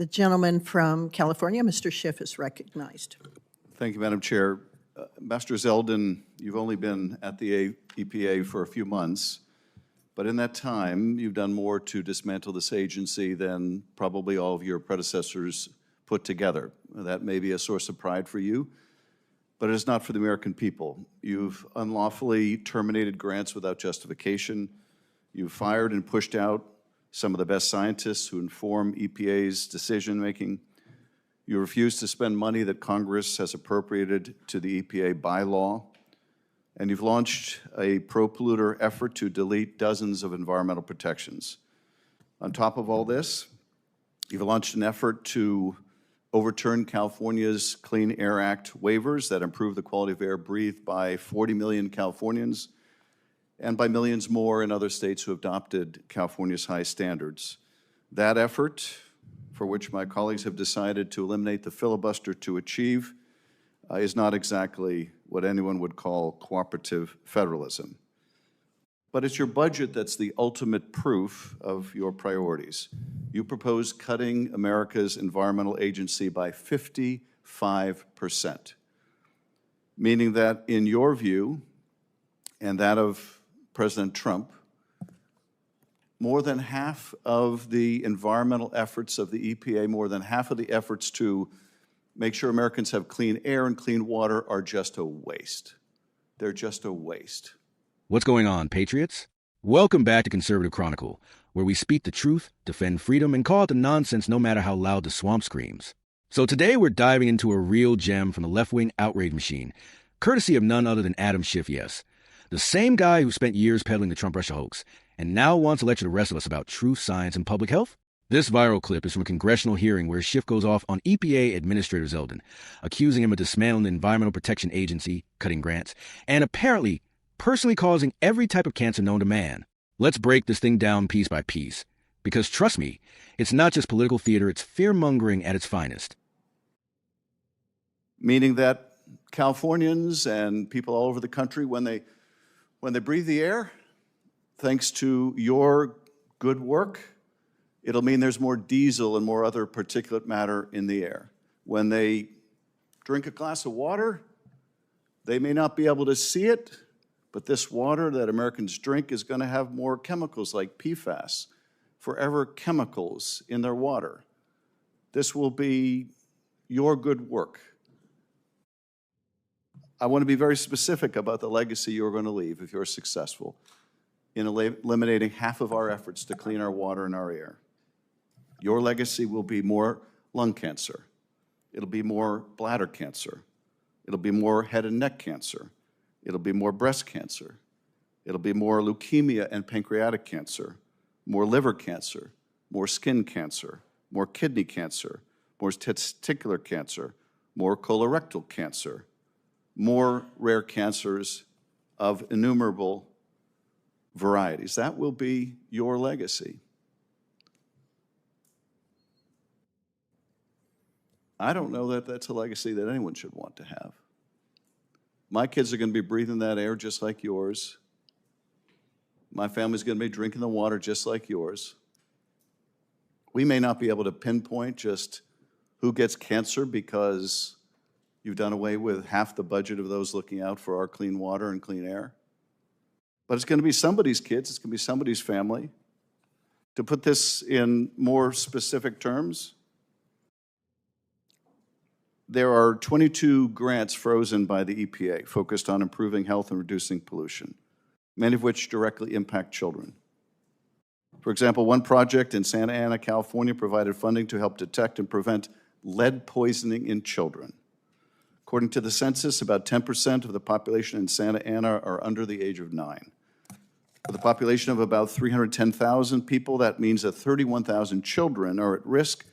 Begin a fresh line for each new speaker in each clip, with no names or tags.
The gentleman from California, Mr. Schiff, is recognized.
Thank you, Madam Chair. Master Zeldin, you've only been at the EPA for a few months, but in that time, you've done more to dismantle this agency than probably all of your predecessors put together. That may be a source of pride for you, but it is not for the American people. You've unlawfully terminated grants without justification. You've fired and pushed out some of the best scientists who inform EPA's decision-making. You refuse to spend money that Congress has appropriated to the EPA by law. And you've launched a pro-polluter effort to delete dozens of environmental protections. On top of all this, you've launched an effort to overturn California's Clean Air Act waivers that improve the quality of air breathed by 40 million Californians and by millions more in other states who have adopted California's high standards. That effort, for which my colleagues have decided to eliminate the filibuster to achieve, is not exactly what anyone would call cooperative federalism. But it's your budget that's the ultimate proof of your priorities. You propose cutting America's environmental agency by 55%, meaning that in your view, and that of President Trump, more than half of the environmental efforts of the EPA, more than half of the efforts to make sure Americans have clean air and clean water are just a waste. They're just a waste.
What's going on, patriots? Welcome back to Conservative Chronicle, where we speak the truth, defend freedom, and call it the nonsense no matter how loud the swamp screams. So today we're diving into a real gem from the left-wing outrage machine, courtesy of none other than Adam Schiff, yes. The same guy who spent years peddling the Trump-Russia hoax, and now wants to lecture the rest of us about truth, science, and public health? This viral clip is from a congressional hearing where Schiff goes off on EPA Administrator Zeldin, accusing him of dismantling the Environmental Protection Agency, cutting grants, and apparently personally causing every type of cancer known to man. Let's break this thing down piece by piece, because trust me, it's not just political theater, it's fear-mongering at its finest.
Meaning that Californians and people all over the country, when they breathe the air, thanks to your good work, it'll mean there's more diesel and more other particulate matter in the air. When they drink a glass of water, they may not be able to see it, but this water that Americans drink is going to have more chemicals like PFAS, forever chemicals in their water. This will be your good work. I want to be very specific about the legacy you're going to leave if you're successful in eliminating half of our efforts to clean our water and our air. Your legacy will be more lung cancer. It'll be more bladder cancer. It'll be more head and neck cancer. It'll be more breast cancer. It'll be more leukemia and pancreatic cancer, more liver cancer, more skin cancer, more kidney cancer, more testicular cancer, more colorectal cancer, more rare cancers of innumerable varieties. That will be your legacy. I don't know that that's a legacy that anyone should want to have. My kids are going to be breathing that air just like yours. My family's going to be drinking the water just like yours. We may not be able to pinpoint just who gets cancer because you've done away with half the budget of those looking out for our clean water and clean air. But it's going to be somebody's kids, it's going to be somebody's family. To put this in more specific terms, there are 22 grants frozen by the EPA focused on improving health and reducing pollution, many of which directly impact children. For example, one project in Santa Ana, California, provided funding to help detect and prevent lead poisoning in children. According to the census, about 10% of the population in Santa Ana are under the age of 9. With a population of about 310,000 people, that means that 31,000 children are at risk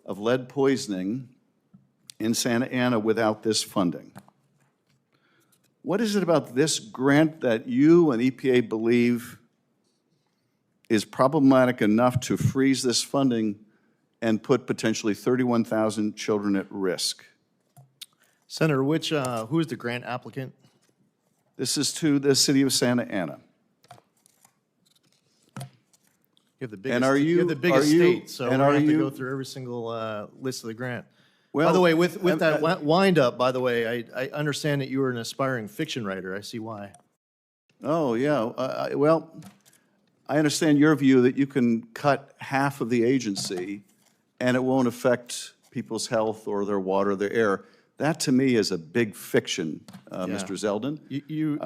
of lead poisoning in Santa Ana without this funding. What is it about this grant that you and EPA believe is problematic enough to freeze this funding and put potentially 31,000 children at risk?
Senator, who is the grant applicant?
This is to the city of Santa Ana.
You have the biggest,
And are
you have the
you-
biggest
are you-
state, so we're
and
going
are
to have to
you-
go through every single list of the grant.
Well,
By the way, with that wind up, by the way, I understand that you were an aspiring fiction writer. I see why.
Oh, yeah. Well, I understand your view that you can cut half of the agency and it won't affect people's health or their water, their air. That, to me, is a big fiction, Mr. Zeldin.
You've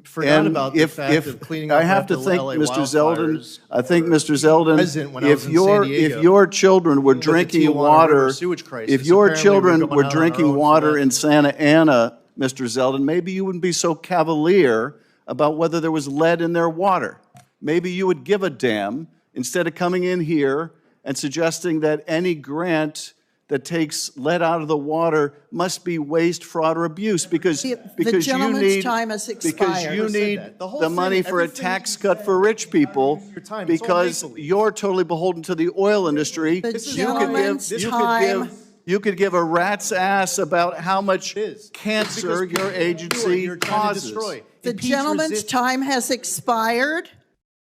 forgot about the fact of cleaning up
I have
after
to think,
LA
Mr. Zeldin,
wildfires.
I think, Mr.
President,
Zeldin,
when I was
if
in San
your,
Diego,
if your children were
with the
drinking
Tijuana
water,
River sewage crisis,
if your
apparently we're
children
going
were
out on our
drinking
own for
water
that.
in Santa Ana, Mr. Zeldin, maybe you wouldn't be so cavalier about whether there was lead in their water. Maybe you would give a damn instead of coming in here and suggesting that any grant that takes lead out of the water must be waste, fraud, or abuse because you
gentleman's
need
time has
because
expired.
you
Never said
need
that. The whole
the
thing,
money for a
everything
tax
you
cut
said,
for rich people
your time. It's all
because
make-believe.
you're totally beholden to the oil industry.
The
You could
gentleman's
give-
time-
you could give a rat's ass about how much
It's
cancer
because
your
people
agency
you're trying to
causes.
destroy.
The
Impeach,
gentleman's
resist.
time has expired.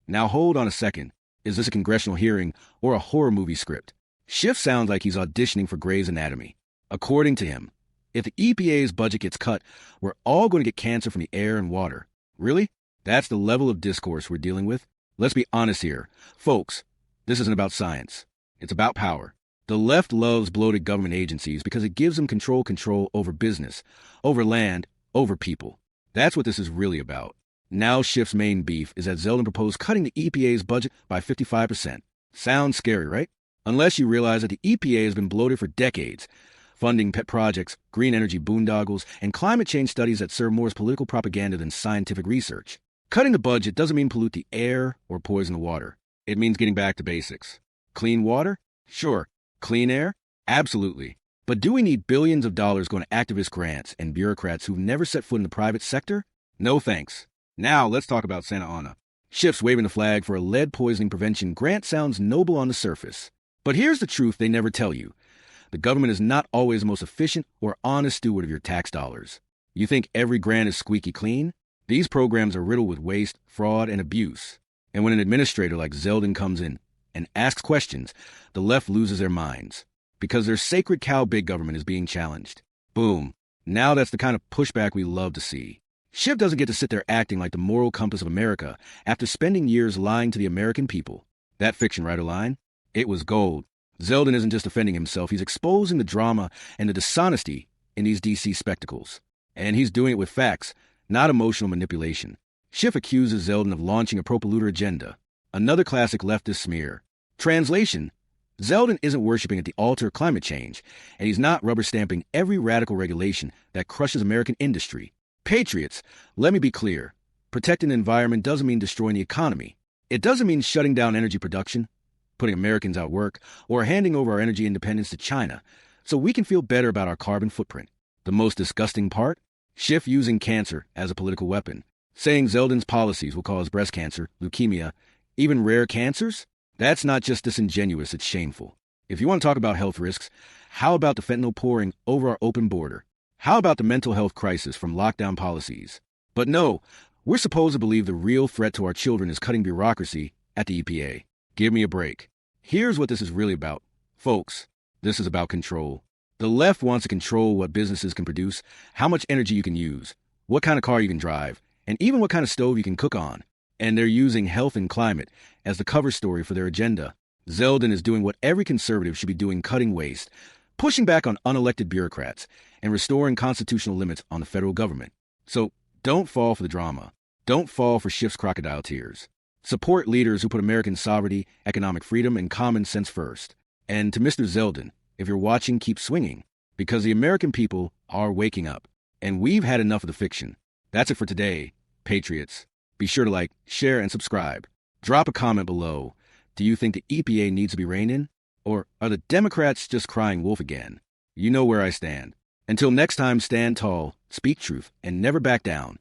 Now hold on a second. Is this a congressional hearing or a horror movie script? Schiff sounds like he's auditioning for Grey's Anatomy. According to him, if the EPA's budget gets cut, we're all going to get cancer from the air and water. Really? That's the level of discourse we're dealing with? Let's be honest here. Folks, this isn't about science. It's about power. The left loves bloated government agencies because it gives them control over business, over land, over people. That's what this is really about. Now Schiff's main beef is that Zeldin proposed cutting the EPA's budget by 55%. Sounds scary, right? Unless you realize that the EPA has been bloated for decades, funding pet projects, green energy boondoggles, and climate change studies that serve more as political propaganda than scientific research. Cutting the budget doesn't mean pollute the air or poison the water. It means getting back to basics. Clean water? Sure. Clean air? Absolutely. But do we need billions of dollars going to activist grants and bureaucrats who've never set foot in the private sector? No thanks. Now let's talk about Santa Ana. Schiff's waving the flag for a lead poisoning prevention grant sounds noble on the surface. But here's the truth they never tell you. The government is not always the most efficient or honest steward of your tax dollars. You think every grant is squeaky clean? These programs are riddled with waste, fraud, and abuse. And when an administrator like Zeldin comes in and asks questions, the left loses their minds. Because their sacred cow big government is being challenged. Boom. Now that's the kind of pushback we love to see. Schiff doesn't get to sit there acting like the moral compass of America after spending years lying to the American people. That fiction writer line? It was gold. Zeldin isn't just defending himself, he's exposing the drama and the dishonesty in these DC spectacles. And he's doing it with facts, not emotional manipulation. Schiff accuses Zeldin of launching a pro-polluter agenda, another classic leftist smear. Translation: Zeldin isn't worshiping at the altar of climate change, and he's not rubber-stamping every radical regulation that crushes American industry. Patriots, let me be clear. Protecting the environment doesn't mean destroying the economy. It doesn't mean shutting down energy production, putting Americans out of work, or handing over our energy independence to China so we can feel better about our carbon footprint. The most disgusting part? Schiff using cancer as a political weapon, saying Zeldin's policies will cause breast cancer, leukemia, even rare cancers? That's not just disingenuous, it's shameful. If you want to talk about health risks, how about the fentanyl pouring over our open border? How about the mental health crisis from lockdown policies? But no, we're supposed to believe the real threat to our children is cutting bureaucracy at the EPA. Give me a break. Here's what this is really about. Folks, this is about control. The left wants to control what businesses can produce, how much energy you can use, what kind of car you can drive, and even what kind of stove you can cook on. And they're using health and climate as the cover story for their agenda. Zeldin is doing what every conservative should be doing, cutting waste, pushing back on unelected bureaucrats, and restoring constitutional limits on the federal government. So don't fall for the drama. Don't fall for Schiff's crocodile tears. Support leaders who put American sovereignty, economic freedom, and common sense first. And to Mr. Zeldin, if you're watching, keep swinging, because the American people are waking up. And we've had enough of the fiction. That's it for today, Patriots. Be sure to like, share, and subscribe. Drop a comment below. Do you think the EPA needs to be reined in? Or are the Democrats just crying wolf again? You know where I stand. Until next time, stand tall, speak truth, and never back down.